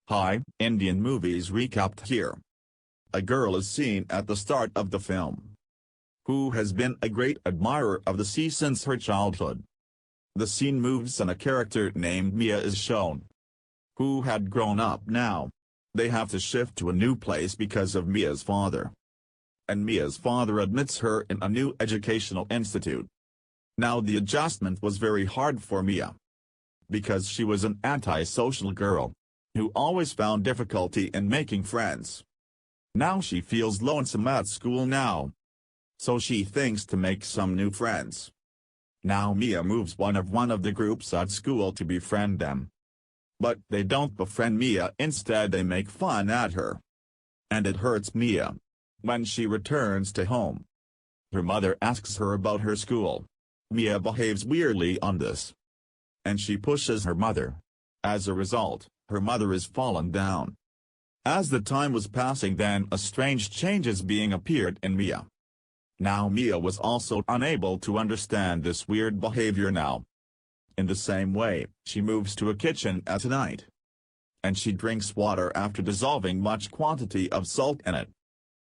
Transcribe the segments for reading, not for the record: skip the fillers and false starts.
Hi, Indian Movies Recapped here. A girl is seen at the start of the film, who has been a great admirer of the sea since her childhood. The scene moves and a character named Mia is shown, who had grown up now. They have to shift to a new place because of Mia's father. And Mia's father admits her in a new educational institute. Now the adjustment was very hard for Mia, because she was an antisocial girl, who always found difficulty in making friends. Now she feels lonesome at school now, so she thinks to make some new friends. Now Mia moves one of the groups at school to befriend them. But they don't befriend Mia, instead they make fun at her. And it hurts Mia. When she returns to home, her mother asks her about her school. Mia behaves weirdly on this, and she pushes her mother. As a result, her mother is fallen down. As the time was passing, then a strange changes being appeared in Mia. Now Mia was also unable to understand this weird behavior now. In the same way, she moves to a kitchen at night, and she drinks water after dissolving much quantity of salt in it.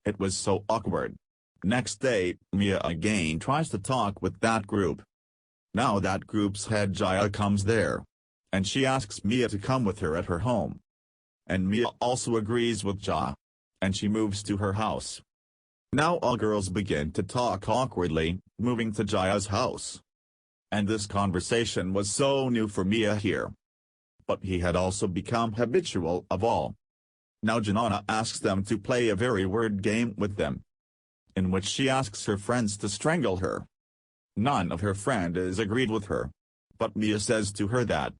It was so awkward. Next day, Mia again tries to talk with that group. Now that group's head Jaya comes there, and she asks Mia to come with her at her home. And Mia also agrees with Jaya, and she moves to her house. Now all girls begin to talk awkwardly, moving to Jaya's house. And this conversation was so new for Mia here. But he had also become habitual of all. Now Janana asks them to play a very weird game with them, in which she asks her friends to strangle her. None of her friends is agreed with her, but Mia says to her that,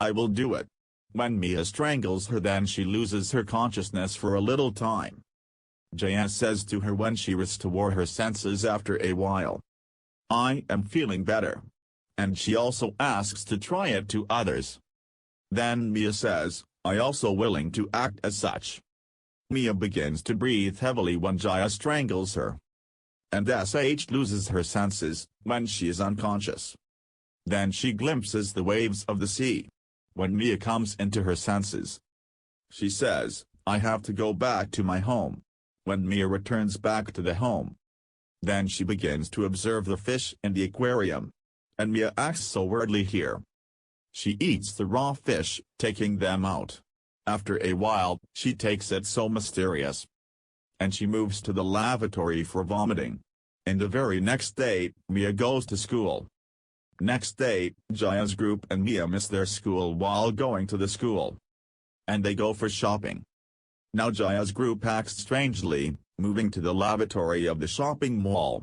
"I will do it." When Mia strangles her, then she loses her consciousness for a little time. Jaya says to her when she restores her senses after a while, "I am feeling better." And she also asks to try it to others. Then Mia says, "I also willing to act as such." Mia begins to breathe heavily when Jaya strangles her. And SH loses her senses when she is unconscious. Then she glimpses the waves of the sea. When Mia comes into her senses, she says, "I have to go back to my home." When Mia returns back to the home, then she begins to observe the fish in the aquarium. And Mia acts so weirdly here. She eats the raw fish, taking them out. After a while, she takes it so mysterious. And she moves to the lavatory for vomiting. And the very next day, Mia goes to school. Next day, Jaya's group and Mia miss their school while going to the school. And they go for shopping. Now Jaya's group acts strangely, moving to the lavatory of the shopping mall.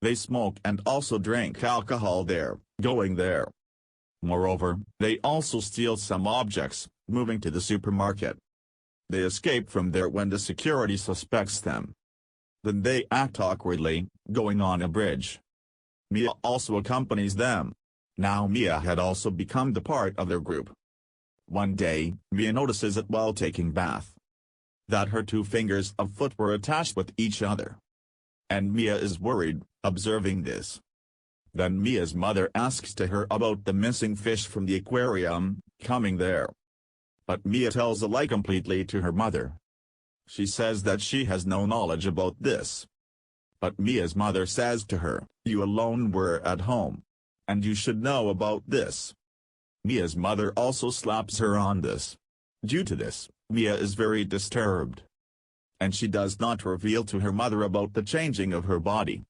They smoke and also drink alcohol there, going there. Moreover, they also steal some objects, moving to the supermarket. They escape from there when the security suspects them. Then they act awkwardly, going on a bridge. Mia also accompanies them. Now Mia had also become the part of their group. One day, Mia notices it while taking bath, that her 2 fingers of foot were attached with each other. And Mia is worried, observing this. Then Mia's mother asks to her about the missing fish from the aquarium, coming there. But Mia tells a lie completely to her mother. She says that she has no knowledge about this. But Mia's mother says to her, "You alone were at home, and you should know about this." Mia's mother also slaps her on this. Due to this, Mia is very disturbed. And she does not reveal to her mother about the changing of her body.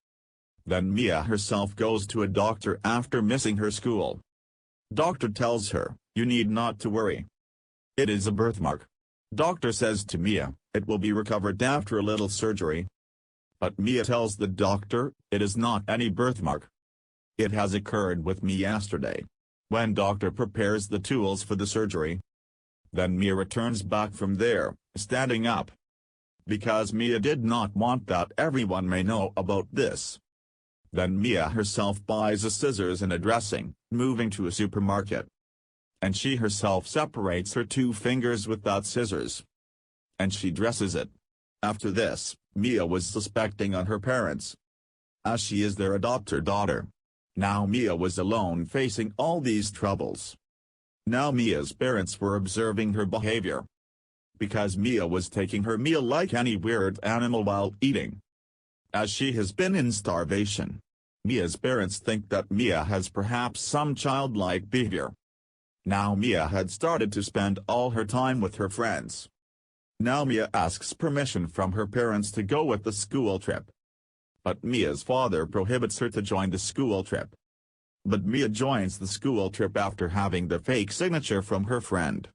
Then Mia herself goes to a doctor after missing her school. Doctor tells her, "You need not to worry. It is a birthmark." Doctor says to Mia, "It will be recovered after a little surgery." But Mia tells the doctor, "It is not any birthmark. It has occurred with me yesterday, when doctor prepares the tools for the surgery." Then Mia returns back from there, standing up, because Mia did not want that everyone may know about this. Then Mia herself buys a scissors and a dressing, moving to a supermarket. And she herself separates her 2 fingers with that scissors. And she dresses it. After this, Mia was suspecting on her parents, as she is their adopted daughter. Now Mia was alone facing all these troubles. Now Mia's parents were observing her behavior. Because Mia was taking her meal like any weird animal while eating. As she has been in starvation, Mia's parents think that Mia has perhaps some childlike behavior. Now Mia had started to spend all her time with her friends. Now Mia asks permission from her parents to go with the school trip. But Mia's father prohibits her to join the school trip. But Mia joins the school trip after having the fake signature from her friend.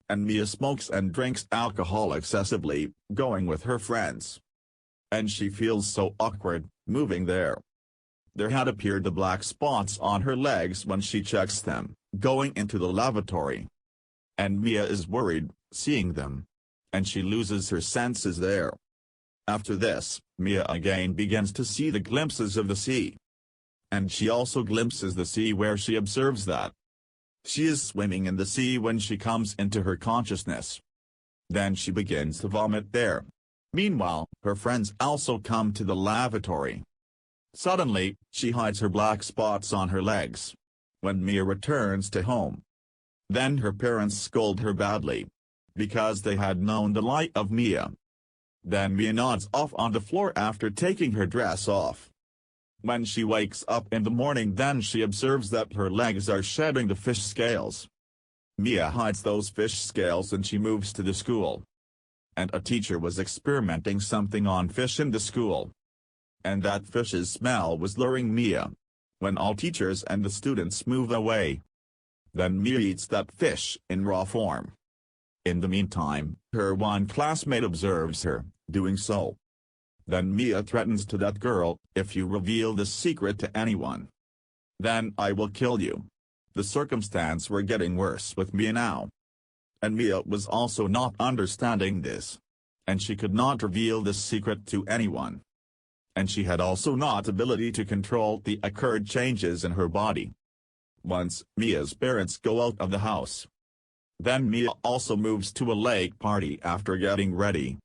And Mia smokes and drinks alcohol excessively, going with her friends. And she feels so awkward, moving there. There had appeared the black spots on her legs when she checks them, going into the lavatory. And Mia is worried, seeing them. And she loses her senses there. After this, Mia again begins to see the glimpses of the sea. And she also glimpses the sea where she observes that she is swimming in the sea when she comes into her consciousness. Then she begins to vomit there. Meanwhile, her friends also come to the lavatory. Suddenly, she hides her black spots on her legs. When Mia returns to home, then her parents scold her badly, because they had known the lie of Mia. Then Mia nods off on the floor after taking her dress off. When she wakes up in the morning, then she observes that her legs are shedding the fish scales. Mia hides those fish scales and she moves to the school. And a teacher was experimenting something on fish in the school. And that fish's smell was luring Mia. When all teachers and the students move away, then Mia eats that fish in raw form. In the meantime, her one classmate observes her doing so. Then Mia threatens to that girl, "If you reveal this secret to anyone, then I will kill you." The circumstances were getting worse with Mia now. And Mia was also not understanding this. And she could not reveal this secret to anyone. And she had also not ability to control the occurred changes in her body. Once Mia's parents go out of the house, then Mia also moves to a lake party after getting ready,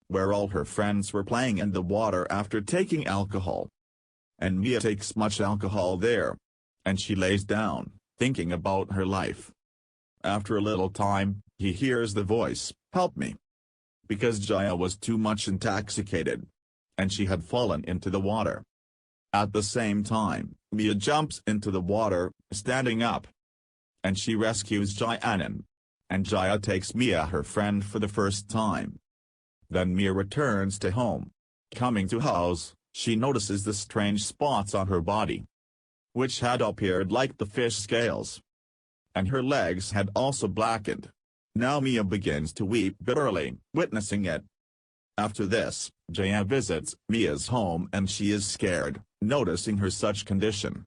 where all her friends were playing in the water after taking alcohol. And Mia takes much alcohol there. And she lays down, thinking about her life. After a little time, he hears the voice, "Help me." Because Jaya was too much intoxicated. And she had fallen into the water. At the same time, Mia jumps into the water, standing up. And she rescues Jayanan. And Jaya takes Mia, her friend, for the first time. Then Mia returns to home. Coming to house, she notices the strange spots on her body, which had appeared like the fish scales. And her legs had also blackened. Now Mia begins to weep bitterly, witnessing it. After this, Jaya visits Mia's home and she is scared, noticing her such condition.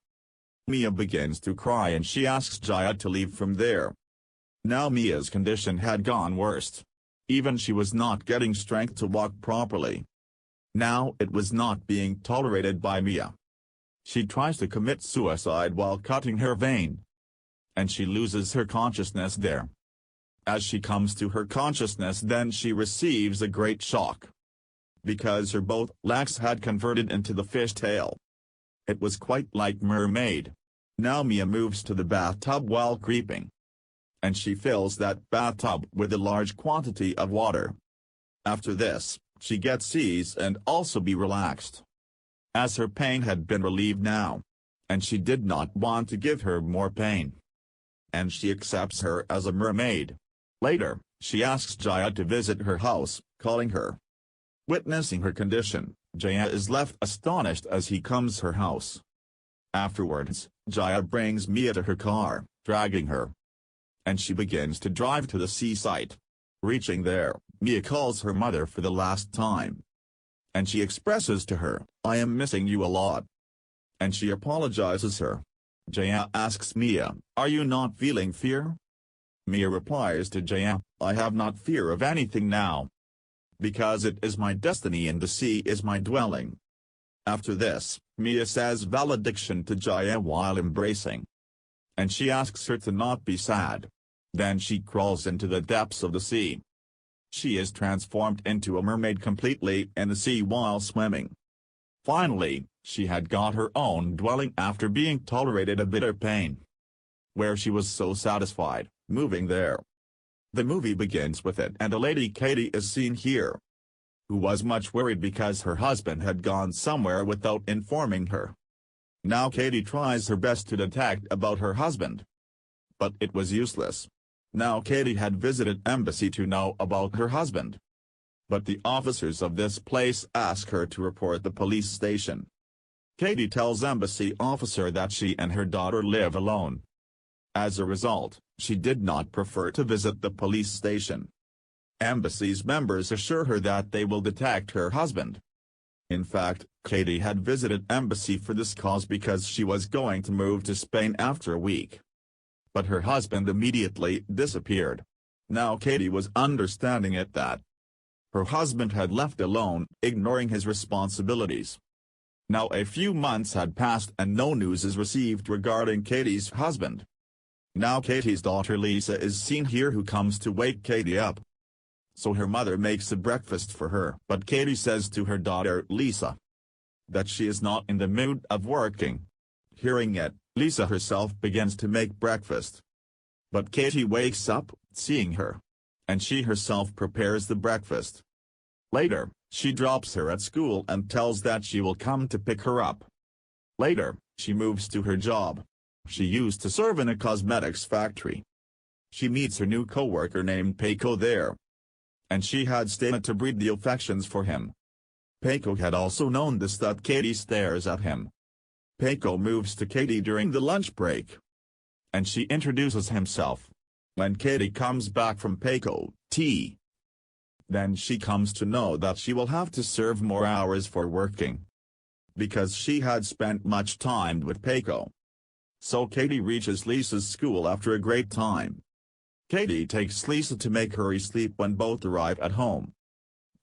Mia begins to cry and she asks Jaya to leave from there. Now Mia's condition had gone worse. Even she was not getting strength to walk properly. Now it was not being tolerated by Mia. She tries to commit suicide while cutting her vein. And she loses her consciousness there. As she comes to her consciousness, then she receives a great shock. Because her both legs had converted into the fish tail. It was quite like mermaid. Now Mia moves to the bathtub while creeping. And she fills that bathtub with a large quantity of water. After this, she gets ease and also be relaxed. As her pain had been relieved now. And she did not want to give her more pain. And she accepts her as a mermaid. Later, she asks Jaya to visit her house, calling her. Witnessing her condition, Jaya is left astonished as he comes her house. Afterwards, Jaya brings Mia to her car, dragging her. And she begins to drive to the seaside. Reaching there, Mia calls her mother for the last time. And she expresses to her, "I am missing you a lot." And she apologizes her. Jaya asks Mia, "Are you not feeling fear?" Mia replies to Jaya, "I have not fear of anything now. Because it is my destiny and the sea is my dwelling." After this, Mia says valediction to Jaya while embracing. And she asks her to not be sad. Then she crawls into the depths of the sea. She is transformed into a mermaid completely in the sea while swimming. Finally, she had got her own dwelling after being tolerated a bitter pain. where she was so satisfied, moving there. The movie begins with it and a lady Katie is seen here, who was much worried because her husband had gone somewhere without informing her. Now Katie tries her best to detect about her husband, but it was useless. Now Katie had visited embassy to know about her husband, but the officers of this place ask her to report the police station. Katie tells embassy officer that she and her daughter live alone. As a result, she did not prefer to visit the police station. Embassy's members assure her that they will detect her husband. In fact, Katie had visited embassy for this cause because she was going to move to Spain after a week. But her husband immediately disappeared. Now Katie was understanding it that her husband had left alone, ignoring his responsibilities. Now a few months had passed and no news is received regarding Katie's husband. Now Katie's daughter Lisa is seen here, who comes to wake Katie up. So her mother makes a breakfast for her, but Katie says to her daughter Lisa that she is not in the mood of working. Hearing it, Lisa herself begins to make breakfast. But Katie wakes up, seeing her, and she herself prepares the breakfast. Later, she drops her at school and tells that she will come to pick her up. Later, she moves to her job. She used to serve in a cosmetics factory. She meets her new co-worker named Paco there, and she had stayed to breed the affections for him. Paco had also known this, that Katie stares at him. Paco moves to Katie during the lunch break, and she introduces himself. When Katie comes back from Paco, then she comes to know that she will have to serve more hours for working, because she had spent much time with Paco. So Katie reaches Lisa's school after a great time. Katie takes Lisa to make her sleep when both arrive at home.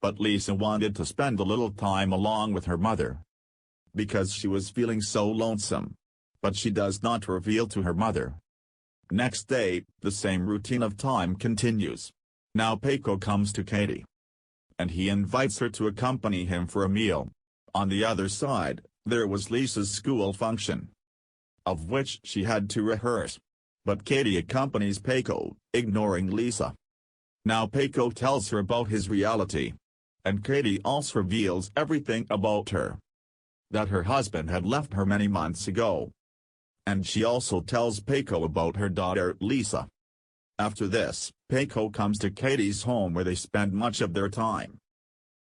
But Lisa wanted to spend a little time along with her mother, because she was feeling so lonesome. But she does not reveal to her mother. Next day, the same routine of time continues. Now Paco comes to Katie, and he invites her to accompany him for a meal. On the other side, there was Lisa's school function, of which she had to rehearse. But Katie accompanies Paco, ignoring Lisa. Now Paco tells her about his reality, and Katie also reveals everything about her, that her husband had left her many months ago. And she also tells Paco about her daughter Lisa. After this, Paco comes to Katie's home where they spend much of their time.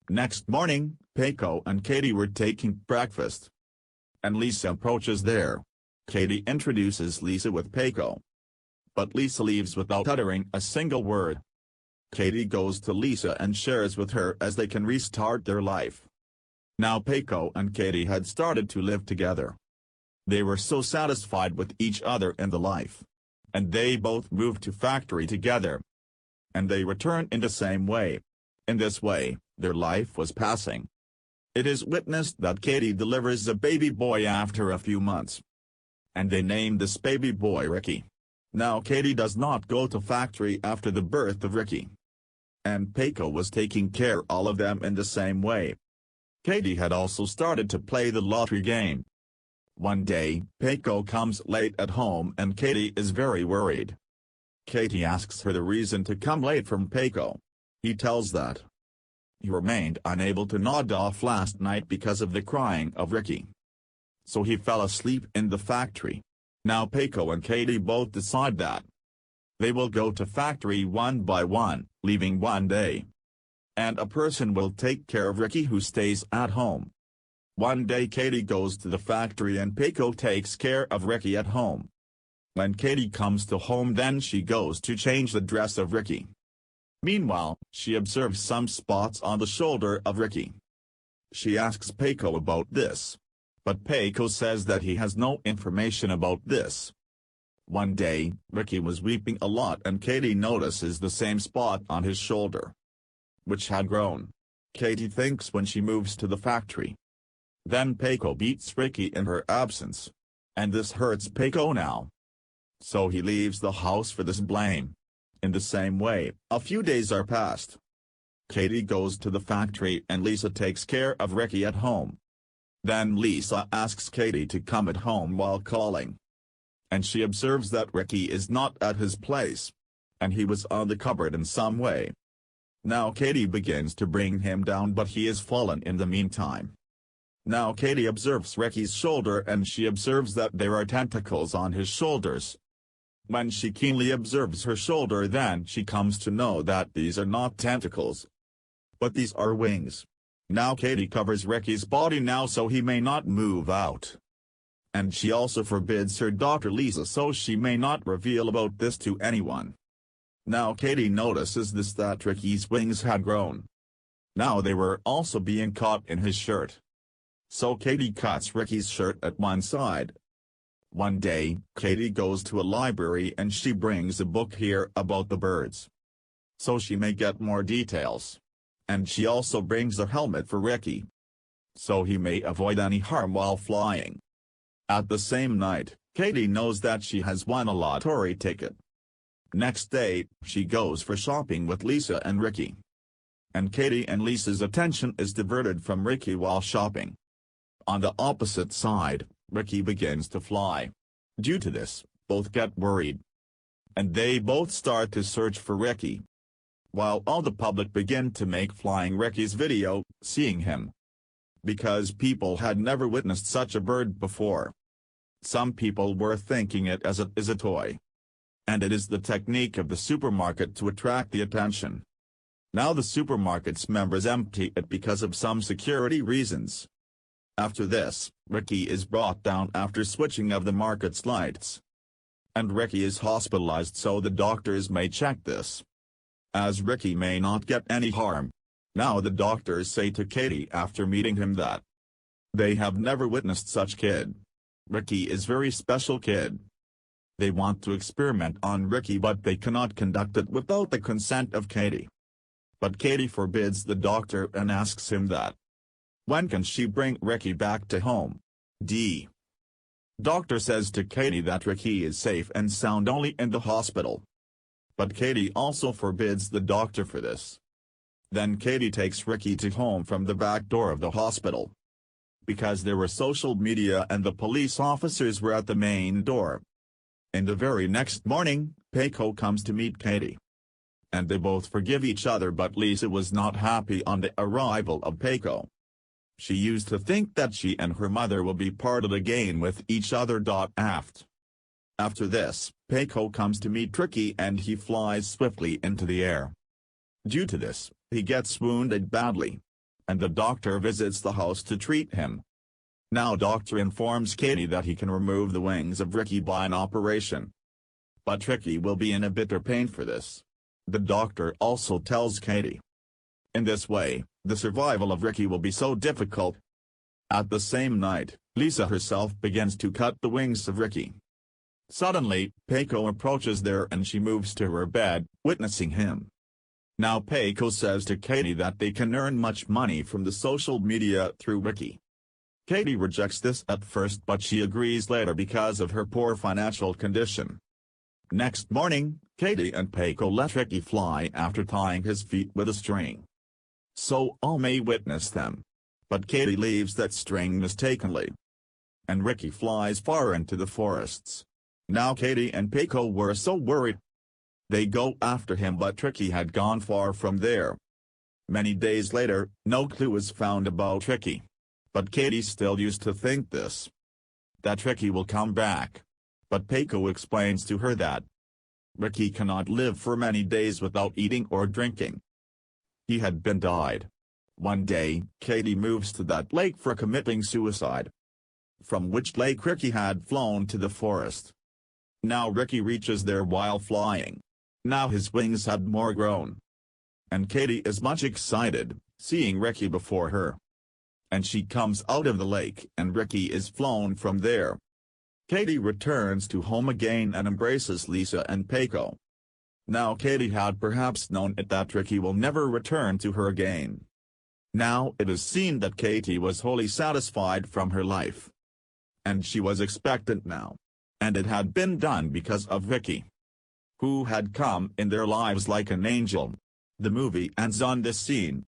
Next morning, Paco and Katie were taking breakfast, and Lisa approaches there. Katie introduces Lisa with Paco, but Lisa leaves without uttering a single word. Katie goes to Lisa and shares with her as they can restart their life. Now Paco and Katie had started to live together. They were so satisfied with each other in the life, and they both moved to factory together, and they returned in the same way. In this way, their life was passing. It is witnessed that Katie delivers a baby boy after a few months, and they named this baby boy Ricky. Now Katie does not go to factory after the birth of Ricky, and Paco was taking care of all of them in the same way. Katie had also started to play the lottery game. One day, Paco comes late at home and Katie is very worried. Katie asks her the reason to come late from Paco. He tells that he remained unable to nod off last night because of the crying of Ricky, so he fell asleep in the factory. Now Paco and Katie both decide that they will go to factory one by one, leaving one day, and a person will take care of Ricky who stays at home. One day Katie goes to the factory and Paco takes care of Ricky at home. When Katie comes to home, then she goes to change the dress of Ricky. Meanwhile, she observes some spots on the shoulder of Ricky. She asks Paco about this, but Paco says that he has no information about this. One day, Ricky was weeping a lot and Katie notices the same spot on his shoulder, which had grown. Katie thinks when she moves to the factory. Then Paco beats Ricky in her absence, and this hurts Paco now, so he leaves the house for this blame. In the same way, a few days are passed. Katie goes to the factory and Lisa takes care of Ricky at home. Then Lisa asks Katie to come at home while calling, and she observes that Ricky is not at his place, and he was on the cupboard in some way. Now Katie begins to bring him down, but he is fallen in the meantime. Now Katie observes Ricky's shoulder, and she observes that there are tentacles on his shoulders. When she keenly observes her shoulder, then she comes to know that these are not tentacles, but these are wings. Now Katie covers Ricky's body now so he may not move out. And she also forbids her daughter Lisa so she may not reveal about this to anyone. Now Katie notices this, that Ricky's wings had grown. Now they were also being caught in his shirt. So Katie cuts Ricky's shirt at one side. One day, Katie goes to a library and she brings a book here about the birds, so she may get more details. And she also brings a helmet for Ricky, so he may avoid any harm while flying. At the same night, Katie knows that she has won a lottery ticket. Next day, she goes for shopping with Lisa and Ricky. And Katie and Lisa's attention is diverted from Ricky while shopping. On the opposite side, Ricky begins to fly. Due to this, both get worried, and they both start to search for Ricky. While all the public begin to make Flying Ricky's video, seeing him, because people had never witnessed such a bird before. Some people were thinking it as a toy. And it is the technique of the supermarket to attract the attention. Now the supermarket's members empty it because of some security reasons. After this, Ricky is brought down after switching of the market's lights. And Ricky is hospitalized so the doctors may check this, as Ricky may not get any harm. Now the doctors say to Katie after meeting him that they have never witnessed such kid. Ricky is very special kid. They want to experiment on Ricky, but they cannot conduct it without the consent of Katie. But Katie forbids the doctor and asks him that when can she bring Ricky back to home. Doctor says to Katie that Ricky is safe and sound only in the hospital. But Katie also forbids the doctor for this. Then Katie takes Ricky to home from the back door of the hospital. Because there were social media and the police officers were at the main door. In the very next morning, Peiko comes to meet Katie. And they both forgive each other, but Lisa was not happy on the arrival of Peiko. She used to think that she and her mother will be parted again with each other. After this, Peiko comes to meet Ricky and he flies swiftly into the air. Due to this, he gets wounded badly. And the doctor visits the house to treat him. Now doctor informs Katie that he can remove the wings of Ricky by an operation. But Ricky will be in a bitter pain for this. The doctor also tells Katie. In this way, the survival of Ricky will be so difficult. At the same night, Lisa herself begins to cut the wings of Ricky. Suddenly, Peiko approaches there and she moves to her bed, witnessing him. Now Peiko says to Katie that they can earn much money from the social media through Ricky. Katie rejects this at first, but she agrees later because of her poor financial condition. Next morning, Katie and Peiko let Ricky fly after tying his feet with a string, so all may witness them. But Katie leaves that string mistakenly, and Ricky flies far into the forests. Now Katie and Peiko were so worried. They go after him, but Ricky had gone far from there. Many days later, no clue was found about Ricky. But Katie still used to think this, that Ricky will come back. But Peiko explains to her that Ricky cannot live for many days without eating or drinking. He had been died. One day, Katie moves to that lake for committing suicide, from which lake Ricky had flown to the forest. Now Ricky reaches there while flying. Now his wings had more grown. And Katie is much excited, seeing Ricky before her. And she comes out of the lake and Ricky is flown from there. Katie returns to home again and embraces Lisa and Peiko. Now Katie had perhaps known it that Ricky will never return to her again. Now it is seen that Katie was wholly satisfied from her life. And she was expectant now. And it had been done because of Ricky, who had come in their lives like an angel. The movie ends on this scene.